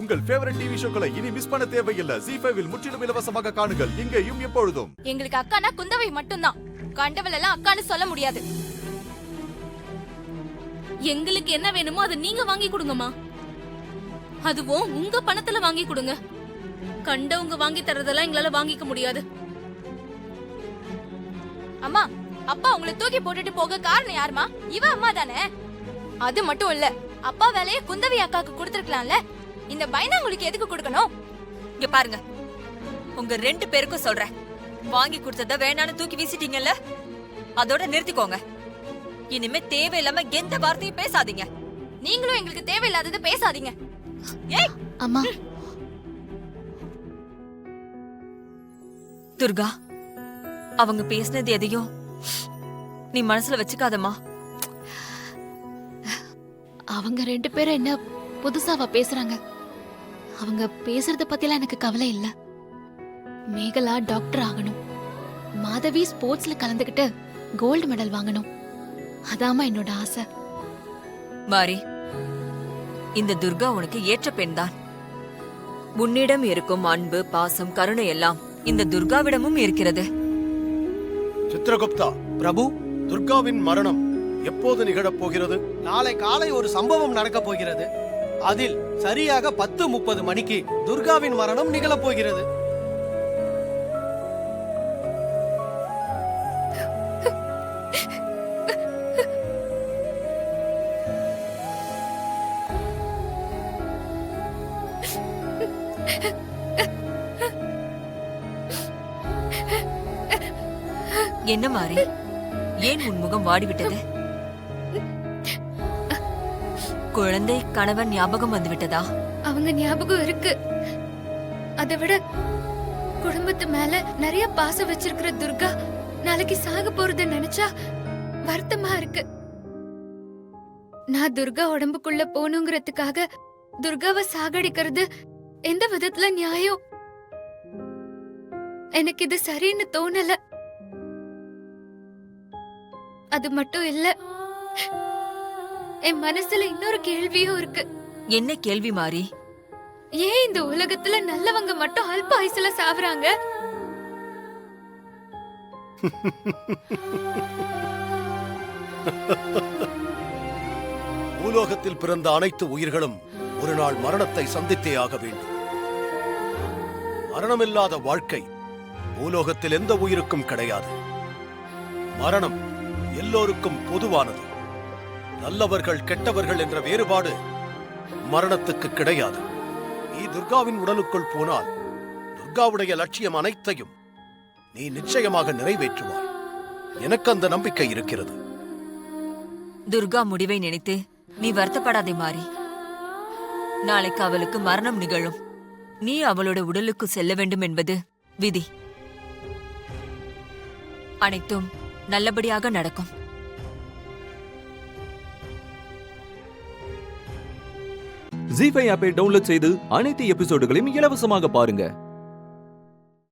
உங்கள் favourite TV ஷோக்களை இனி miss பண்ண தேவையில்லை. ZEE5 இல் முற்றிலும் இலவசமாக காணுங்கள். இங்கேயும் எப்பொழுதும். எங்களுக்கு அக்கானா குந்தவை மட்டும்தான். கண்டவள் எல்லாம் அக்கான்னு சொல்ல முடியாது. எங்களுக்கு என்ன வேணுமோ அதை நீங்க வாங்கி கொடுங்கம்மா. அதுவும் உங்க பணத்துல வாங்கி கொடுங்க. கண்டவங்க வாங்கி தரதெல்லாம் எங்களால வாங்கிக்க முடியாது. அம்மா, அப்பா உங்களை தூக்கி போட்டுட்டு போக காரணம் யாருமா? இவ அம்மா தானே. அது மட்டும் இல்ல, அப்பா வேலையை குந்தவி அக்காக்கு கொடுத்திருக்கலாம்ல. இந்த பைனாங்குளிக்கு எதுக்கு கொடுக்கணும்? இங்க பாருங்க, உங்க 2 பேருக்கும் சொல்றேன், வாங்கி கொடுத்தத வேணான்னு தூக்கி வீசிட்டீங்கல்ல, அதோட நிறுத்திக்கோங்க. இனிமே தேவையில்லாம எந்த வார்த்தையும் பேசாதீங்க. நீங்களும் எங்களுக்கு தேவையில்லாதது பேசாதீங்க. ஏய் அம்மா, துர்கா, அவங்க பேசினது எதையும் நீ மனசுல வச்சுக்காதம்மா. அவங்க 2 பேரும் என்ன புதுசாவா பேசுறாங்க? அவங்க பேசுறத பத்திலாம் எனக்கு கவலை இல்ல. மேகலா டாக்டர் ஆகணும், மாதவி ஸ்போர்ட்ஸ்ல கலந்துக்கிட்டு கோல்டு மெடல் வாங்கணும். அதாமா என்னோட ஆசை. மாரி, இந்த துர்கா உனக்கு ஏற்ற பெண்தான். உன்னிடம் இருக்கும் அன்பு, பாசம், கருணை எல்லாம் இந்த துர்காவிடமும் இருக்கிறது. சித்ரகுப்தா பிரபு, துர்காவின் மரணம் எப்போது நிகழப் போகிறது? நாளை காலை ஒரு சம்பவம் நடக்கப் போகிறது. அதில் சரியாக 10:30 மணிக்கு துர்காவின் மரணம் நிகழப் போகிறது. என்ன மாரி, ஏன் உன் முகம் வாடிவிட்டது? குழந்தை, கணவன் ஞாபகம் வந்துவிட்டதா? அவங்க ஞாபகம் இருக்கு. அதை விட குடும்பத்து மேல நிறைய பாசம் வச்சிருக்கிற துர்கா நாளைக்கு சாக போறத நினைச்சா வருத்தமா இருக்கு. நான் துர்கா உடம்புக்குள்ள போகணுங்கிறதுக்காக துர்காவை சாகடிக்கிறது எந்த விதத்துல நியாயம்? எனக்கு இது சரின்னு தோணல. அது மட்டும் இல்ல, என் மனசுல இன்னொரு கேள்வியும் இருக்கு. என்ன கேள்வி மாரி? ஏன் இந்த உலகத்துல நல்லவங்க மட்டும் அல்ப ஆயுசுல சாவறாங்க? பூலோகத்தில் பிறந்த அனைத்து உயிர்களும் ஒரு நாள் மரணத்தை சந்தித்தே ஆக வேண்டும். மரணமில்லாத வாழ்க்கை பூலோகத்தில் எந்த உயிருக்கும் கிடையாது. மரணம் எல்லோருக்கும் பொதுவானது. நல்லவர்கள் கெட்டவர்கள் என்ற வேறுபாடு மரணத்துக்கு கிடையாது. நீ துர்காவின் உடலுக்குள் போனால் துர்காவுடைய லட்சியம் அனைத்தையும் நீ நிச்சயமாக நிறைவேற்றுவாய். எனக்கு அந்த நம்பிக்கை இருக்கிறது. துர்கா முடிவை நினைத்து நீ வருத்தப்படாதே மாரி. நாளைக்கு அவளுக்கு மரணம் நிகழும். நீ அவளோட உடலுக்கு செல்ல வேண்டும் என்பது விதி. அனைத்தும் நல்லபடியாக நடக்கும். ZEE5 ஆப்பை டவுன்லோட் செய்து அனைத்து எபிசோடுகளையும் இலவசமாக பாருங்க.